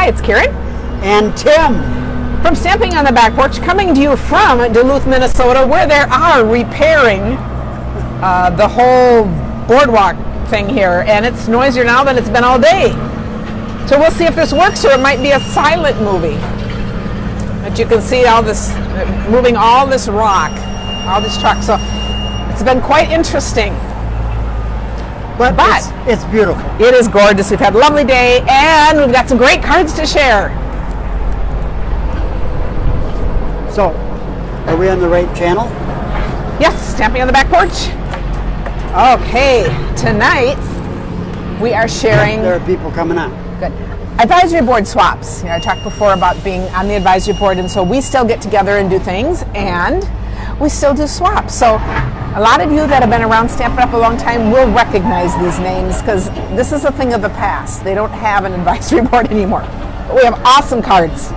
Hi, it's Karen. And Tim. From Stamping on the Back Porch, coming to you from Duluth, Minnesota, where they are repairing the whole boardwalk thing here. And it's noisier now than it's been all day. So we'll see if this works, or it might be a silent movie. But you can see all this, moving all this rock, all this truck. So it's been quite interesting. But it's beautiful. It is gorgeous. We've had a lovely day, and we've got some great cards to share. So, are we on the right channel? Yes, Stamping on the Back Porch. Okay, tonight we are sharing... There are people coming on. Good. Advisory board swaps. I talked before about being on the advisory board, and so we still get together and do things, and we still do swaps. So a lot of you that have been around Stampin' Up! A long time will recognize these names, because this is a thing of the past. They don't have an advisory board anymore. But we have awesome cards.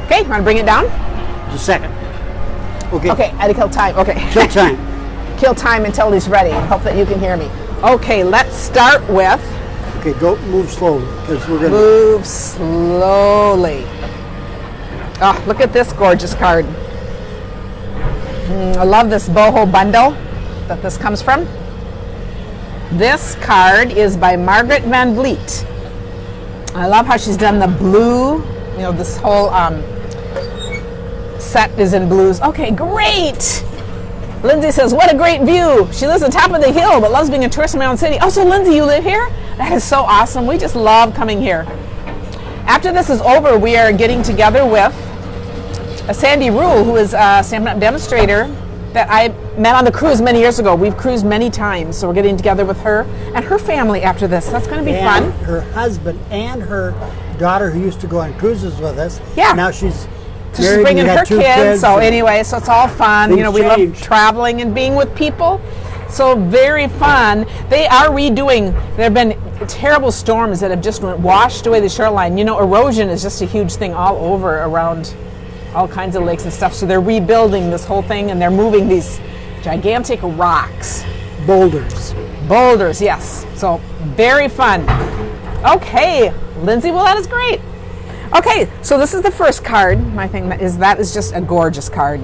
Okay, you want to bring it down? Just a second. Okay. Okay, I had to kill time. Okay. Kill time. Kill time until he's ready. Hope that you can hear me. Okay, let's start with... Okay, go move slowly, because we're going to... Move slowly. Oh, look at this gorgeous card. I love this boho bundle that this comes from. This card is by Margaret Van Vliet. I love how she's done the blue, this whole set is in blues. Okay, great. Lindsay says, what a great view. She lives on top of the hill, but loves being a tourist in my own city. Oh, so Lindsay, you live here? That is so awesome. We just love coming here. After this is over, we are getting together with Sandy Rule, who is a Stampin' Up! Demonstrator that I met on the cruise many years ago. We've cruised many times, so we're getting together with her and her family after this. That's going to be fun. Her husband and her daughter, who used to go on cruises with us. Yeah. Now she's bringing her kids. So anyway, so it's all fun. We love traveling and being with people. So very fun. They are redoing. There have been terrible storms that have just washed away the shoreline. Erosion is just a huge thing all over around all kinds of lakes and stuff. So they're rebuilding this whole thing, and they're moving these gigantic rocks. Boulders, yes. So very fun. Okay, Lindsay, well, that is great. Okay, so this is the first card. My thing that is just a gorgeous card.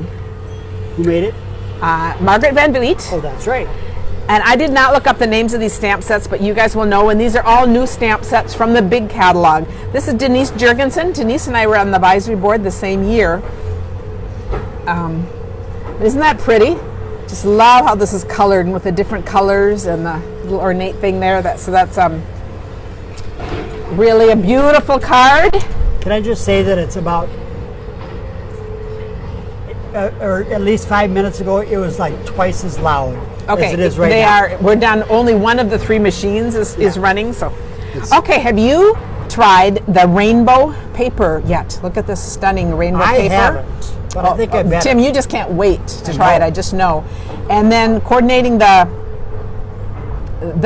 Who made it? Margaret Van Vliet. Oh, that's right. And I did not look up the names of these stamp sets, but you guys will know. And these are all new stamp sets from the big catalog. This is Denise Jurgensen. Denise and I were on the advisory board the same year. Isn't that pretty? Just love how this is colored, and with the different colors and the little ornate thing there. That's really a beautiful card. Can I just say that it's about, or at least 5 minutes ago, it was like twice as loud as it is right now. We're done. Only one of the three machines is running. So, okay. Have you tried the rainbow paper yet? Look at this stunning rainbow paper. I haven't, but I think I better. Tim, you just can't wait to try it. I just know. And then coordinating the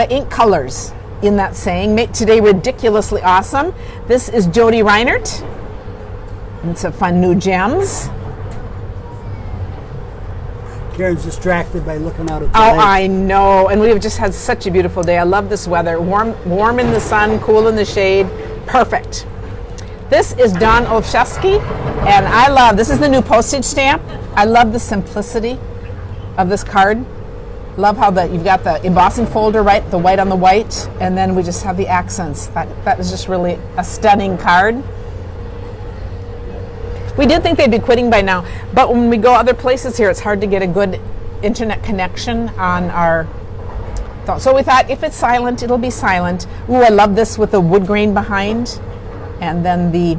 ink colors in that saying, make today ridiculously awesome. This is Jody Reinert. And some fun new gems. Karen's distracted by looking out at the lake. I know. And we've just had such a beautiful day. I love this weather. Warm in the sun, cool in the shade. Perfect. This is Don Olszewski, and this is the new postage stamp. I love the simplicity of this card. Love how you've got the embossing folder, right? The white on the white, and then we just have the accents. That is just really a stunning card. We did think they'd be quitting by now, but when we go other places here, it's hard to get a good internet connection on our thought. So we thought, if it's silent, it'll be silent. Ooh, I love this with the wood grain behind, and then the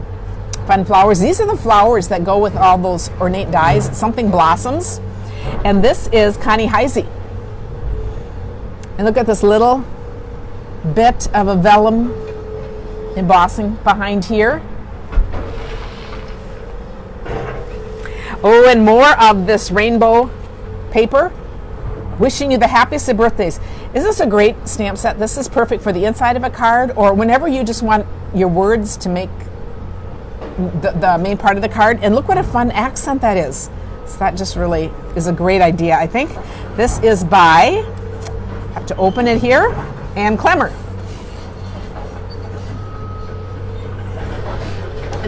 fun flowers. These are the flowers that go with all those ornate dies. Something blossoms, and this is Connie Heisey. And look at this little bit of a vellum embossing behind here. Oh, and more of this rainbow paper. Wishing you the happiest of birthdays. Is this a great stamp set? This is perfect for the inside of a card, or whenever you just want your words to make the main part of the card. And look what a fun accent that is. So that just really is a great idea, I think. This is by... have to open it here, Ann Clemmer.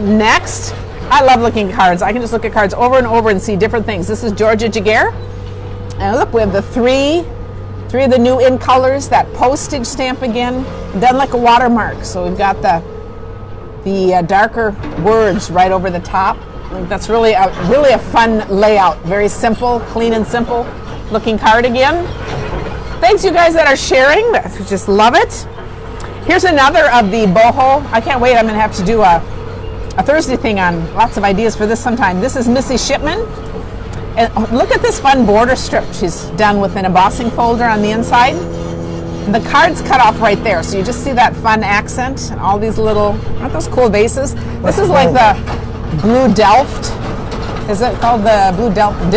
Next, I love looking at cards. I can just look at cards over and over and see different things. This is Georgia Jaguar. And look, we have the three of the new in colors, that postage stamp again, done like a watermark. So we've got the darker words right over the top. I think that's really a fun layout. Very simple, clean and simple looking card again. Thanks you guys that are sharing. I just love it. Here's another of the boho. I can't wait. I'm going to have to do a Thursday thing on lots of ideas for this sometime. This is Missy Shipman. And look at this fun border strip she's done with an embossing folder on the inside. And the card's cut off right there, so you just see that fun accent and all these little, aren't those cool vases? This is like the Blue Delft. Is it called the Blue Delft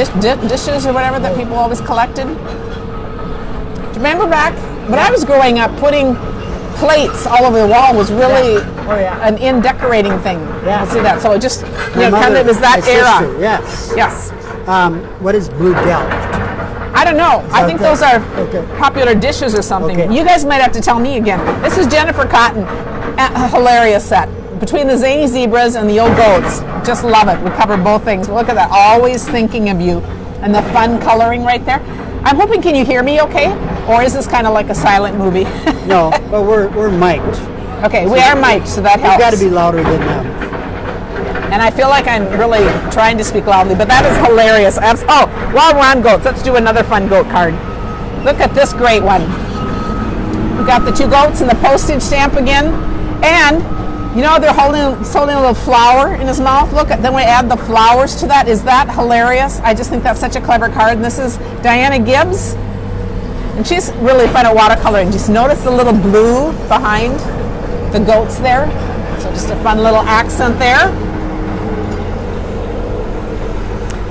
dishes or whatever that people always collected? Do you remember back when I was growing up, putting plates all over the wall was really an in decorating thing. Yeah. You see that? So it just, kind of was that era. Sister, yes. Yes. What is Blue Delft? I don't know. I think those are popular dishes or something. Okay. You guys might have to tell me again. This is Jennifer Cotton. A hilarious set. Between the zany zebras and the old goats. Just love it. We cover both things. But look at that. Always thinking of you. And the fun coloring right there. I'm hoping, can you hear me okay? Or is this kind of like a silent movie? No, but we're mic'd. Okay, we are mic'd, so that helps. You've got to be louder than them. And I feel like I'm really trying to speak loudly, but that is hilarious. While we're on goats, let's do another fun goat card. Look at this great one. We got the two goats and the postage stamp again. And, they're holding a little flower in his mouth. Look, then we add the flowers to that. Is that hilarious? I just think that's such a clever card. And this is Diana Gibbs. And she's really fun at watercoloring. Just notice the little blue behind the goats there. So just a fun little accent there.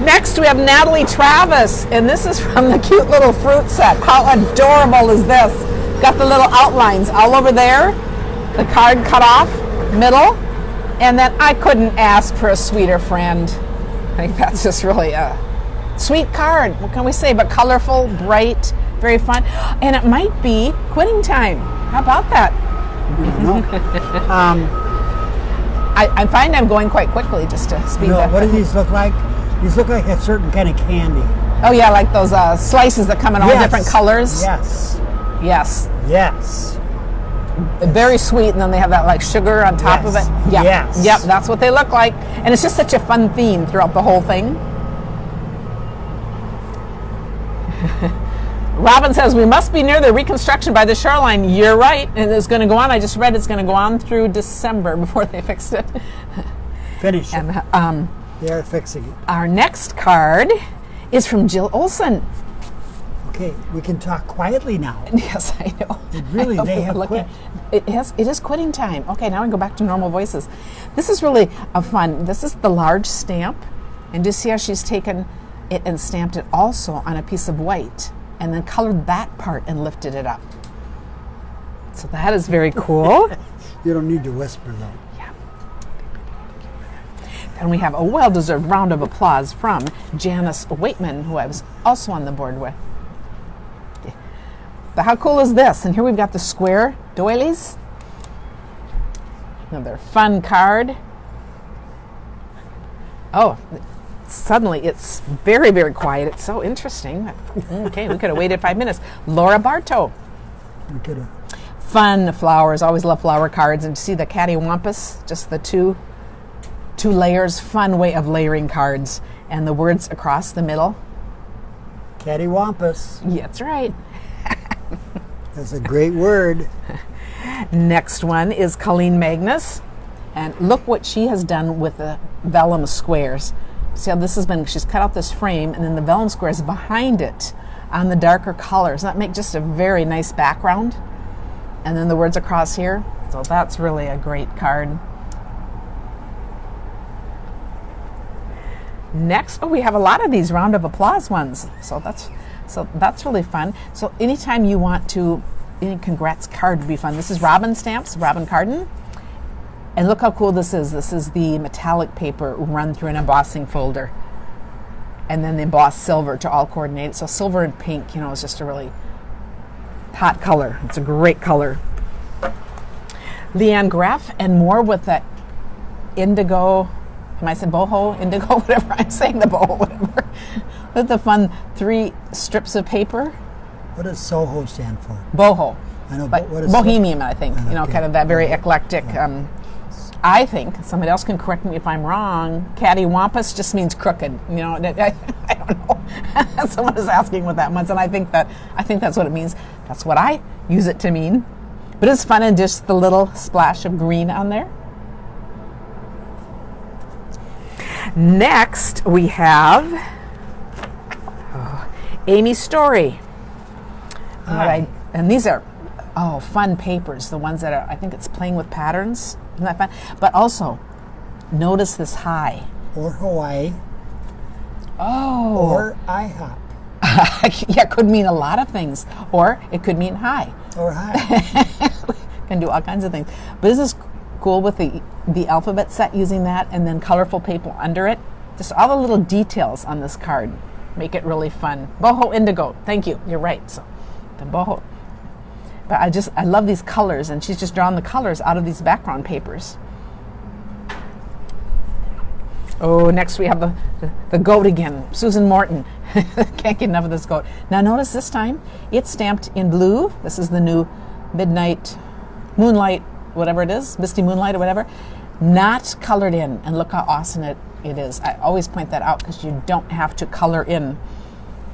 Next, we have Natalie Travis, and this is from the cute little fruit set. How adorable is this? Got the little outlines all over there, the card cut off, middle, and then I couldn't ask for a sweeter friend. I think that's just really a sweet card. What can we say? But colorful, bright, very fun. And it might be quitting time. How about that? I find I'm going quite quickly just to speed that. What do these look like? These look like a certain kind of candy. Oh yeah, like those slices that come in all different colors. Yes. Yes. Yes. Very sweet, and then they have that like sugar on top of it. Yeah. Yes. Yep, that's what they look like. And it's just such a fun theme throughout the whole thing. Robin says, we must be near the reconstruction by the shoreline. You're right. And it's going to go on. I just read it's going to go on through December before they fixed it. Finish it. And, they are fixing it. Our next card is from Jill Olson. Okay, we can talk quietly now. Yes, I know. Really, they have quit. It is quitting time. Okay, now we go back to normal voices. This is really a fun. This is the large stamp. And just see how she's taken it and stamped it also on a piece of white. And then colored that part and lifted it up. So that is very cool. You don't need to whisper though. Yeah. And we have a well-deserved round of applause from Janice Waitman, who I was also on the board with. But how cool is this? And here we've got the square doilies. Another fun card. Oh, suddenly it's very, very quiet. It's so interesting. Okay, we could have waited 5 minutes. Laura Bartow. We could have. Fun flowers. Always love flower cards. And see the cattywampus, just the two layers. Fun way of layering cards. And the words across the middle. Cattywampus. Yeah, that's right. That's a great word. Next one is Colleen Magnus. And look what she has done with the vellum squares. See how this has been, she's cut out this frame and then the vellum squares behind it on the darker colors. That makes just a very nice background. And then the words across here. So that's really a great card. Next, we have a lot of these round of applause ones. So that's really fun. So anytime you want to, any congrats card would be fun. This is Robin Stamps, Robin Carden. And look how cool this is. This is the metallic paper run through an embossing folder. And then the embossed silver to all coordinate. So silver and pink, is just a really hot color. It's a great color. Leanne Graff and more with that indigo. Am I saying boho, indigo, whatever? I'm saying the boho, whatever. With the fun 3 strips of paper. What does Soho stand for? Boho. I know, but but what is bohemian, I think. You know, okay. kind of that very eclectic. I think, somebody else can correct me if I'm wrong, cattywampus just means crooked. You know, I don't know. Someone was asking what that means, and I think that's what it means. That's what I use it to mean. But it's fun, and just the little splash of green on there. Next, we have Amy's Story. And these are fun papers, the ones that are, I think it's playing with patterns. Isn't that fun? But also, notice this high. Or Hawaii. Oh. Or IHOP. Yeah, it could mean a lot of things. Or it could mean high. Or high. Can do all kinds of things. But this is cool with the alphabet set, using that, and then colorful paper under it. Just all the little details on this card make it really fun. Boho indigo. Thank you. You're right. So the boho. But I love these colors, and she's just drawn the colors out of these background papers. Oh, next we have the goat again, Susan Morton. Can't get enough of this goat. Now notice this time, it's stamped in blue. This is the new Midnight Moonlight, whatever it is, Misty Moonlight or whatever. Not colored in, and look how awesome it is. I always point that out because you don't have to color in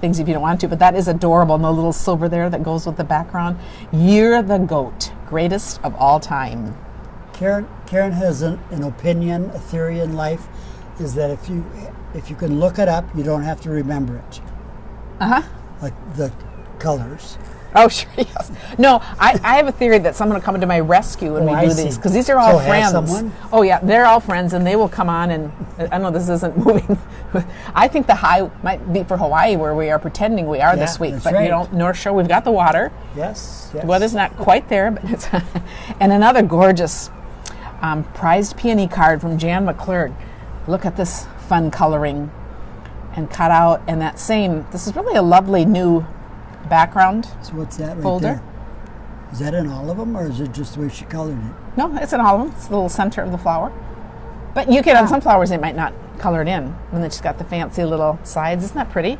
things if you don't want to, but that is adorable, and the little silver there that goes with the background. You're the goat, greatest of all time. Karen has an opinion, a theory in life, is that if you can look it up, you don't have to remember it. Like the colors. Oh, sure, yes. No, I have a theory that someone will come to my rescue when we do these, because these are all friends. Someone? Oh, yeah, they're all friends, and they will come on, and I know this isn't moving. I think the high might be for Hawaii, where we are pretending we are this week. But, right. North Shore, we've got the water. Yes. The weather's not quite there, but it's and another gorgeous prized peony card from Jan McClurg. Look at this fun coloring and cut out, and this is really a lovely new background. So what's that right folder. There? Is that in all of them, or is it just the way she colored it? No, it's in all of them. It's the little center of the flower. But you can, on some flowers, they might not color it in. And then she's got the fancy little sides. Isn't that pretty?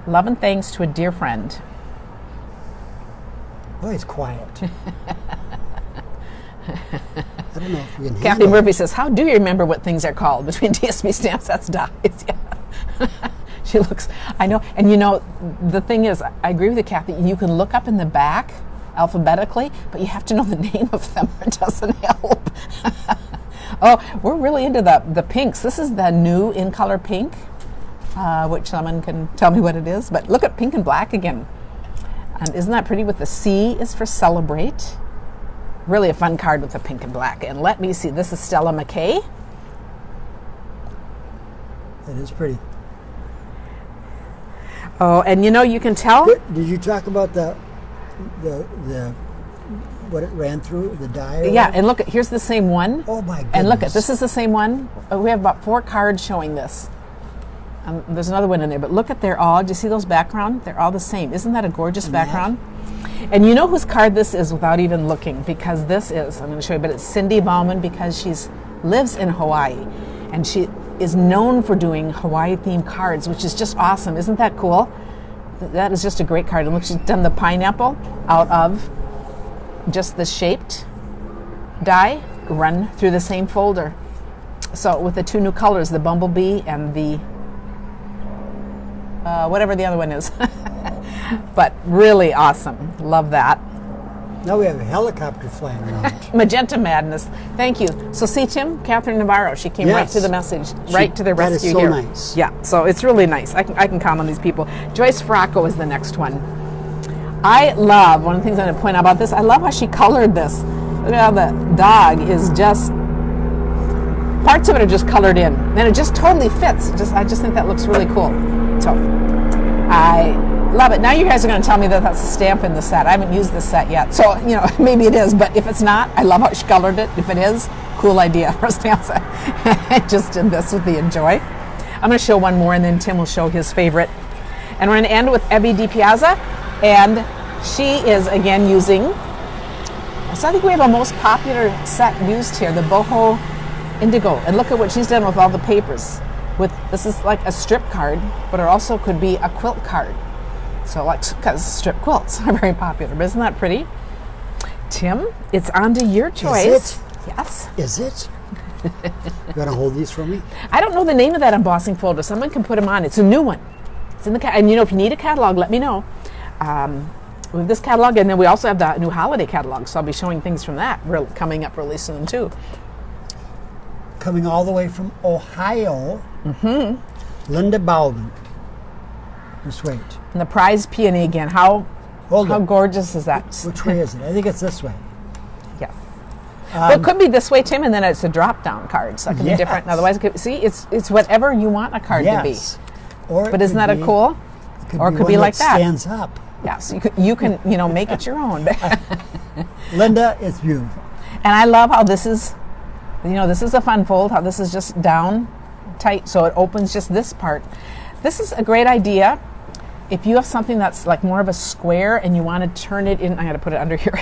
Love and thanks to a dear friend. Boy, it's quiet. I don't know if we can Kathy Murphy says, how do you remember what things are called? Between DSP stamps, that's dies. Yeah. She looks, I know, and the thing is, I agree with you, Kathy, you can look up in the back alphabetically, but you have to know the name of them. It doesn't help. Oh, we're really into the pinks. This is the new in color pink, which someone can tell me what it is, but look at pink and black again. And isn't that pretty? With the C is for celebrate. Really a fun card with the pink and black. And let me see, this is Stella McKay. It is pretty. Oh, and you can tell. Did you talk about the what it ran through, the dye? Yeah, and look, here's the same one. Oh my goodness. And look, this is the same one. We have about 4 cards showing this. There's another one in there, but look at do you see those background? They're all the same. Isn't that a gorgeous background? And you know whose card this is without even looking, because this is, I'm going to show you, but it's Cindy Bauman, because she lives in Hawaii, and she is known for doing Hawaii-themed cards, which is just awesome. Isn't that cool? That is just a great card. And look, she's done the pineapple out of just the shaped die run through the same folder. So with the 2 new colors, the bumblebee and the whatever the other one is. But really awesome. Love that. Now we have a helicopter flying around. Magenta Madness. Thank you. So see, Tim, Catherine Navarro, she came right to the message, right to the rescue here. That is so nice. Yeah, so it's really nice. I can count on these people. Joyce Fracco is the next one. I love, one of the things I'm going to point out about this, I love how she colored this. Look at how the dog is just, parts of it are just colored in. And it just totally fits. I just think that looks really cool. So, I love it. Now you guys are going to tell me that that's a stamp in the set. I haven't used this set yet. So, maybe it is. But if it's not, I love how she colored it. If it is, cool idea for a stamp set. I just did this with the Enjoy. I'm going to show one more, and then Tim will show his favorite. And we're going to end with Evie DiPiazza. And she is, again, using, so I think we have a most popular set used here, the Boho Indigo. And look at what she's done with all the papers. This is like a strip card, but it also could be a quilt card. So because strip quilts are very popular. But isn't that pretty? Tim, it's on to your choice. Is it? Yes. Is it? You want to hold these for me? I don't know the name of that embossing folder. Someone can put them on. It's a new one. It's in the and if you need a catalog, let me know. With this catalog, and then we also have the new holiday catalog, so I'll be showing things from that coming up really soon too. Coming all the way from Ohio, Linda Bowden. Just wait. And the prize peony again. How gorgeous is that? Which way is it? I think it's this way. Yeah. Well, it could be this way, Tim, and then it's a drop-down card, so it can be different. Otherwise, it's whatever you want a card to be. But isn't that cool? Or it could be like that. Stands up. Yeah, so you can make it your own. Linda, it's beautiful. And I love how this is, this is a fun fold. How this is just down tight, so it opens just this part. This is a great idea. If you have something that's like more of a square and you want to turn it in, I got to put it under here.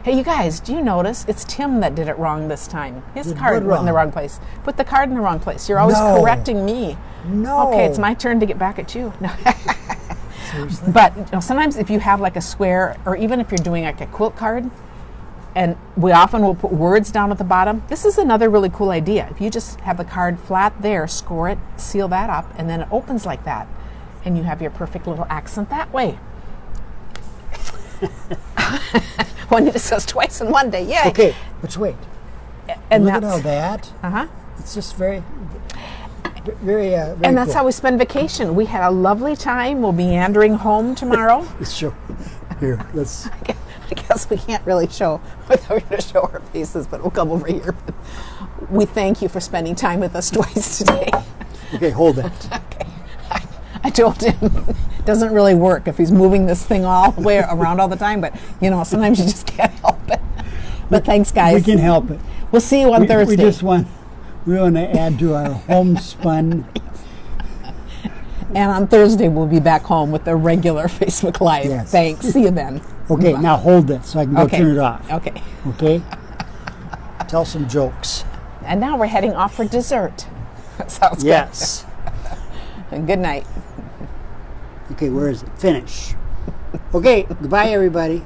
Hey, you guys, do you notice it's Tim that did it wrong this time? His card went in the wrong place. Put the card in the wrong place. You're always correcting me. No. Okay, it's my turn to get back at you. No. Seriously? But sometimes if you have like a square, or even if you're doing like a quilt card, and we often will put words down at the bottom. This is another really cool idea. If you just have the card flat there, score it, seal that up, and then it opens like that. And you have your perfect little accent that way. Juanita says twice in one day. Yay! Okay, but wait. And look at all that. It's just very, very and that's cool. how we spend vacation. We had a lovely time. We'll be meandering home tomorrow. Sure. Here, let's. I guess we can't really show without going to show our faces, but we'll come over here. We thank you for spending time with us twice today. Okay, hold that. Okay. I told him it doesn't really work if he's moving this thing all the way around all the time, but sometimes you just can't help it. But thanks, guys. We can help it. We'll see you on Thursday. We want to add to our homespun. And on Thursday, we'll be back home with the regular Facebook Live. Yes. Thanks. See you then. Okay, now hold this so I can go turn it off. Okay. Okay? Tell some jokes. And now we're heading off for dessert. Sounds yes. Good. Good night. Okay, where is it? Finish. Okay, goodbye, everybody.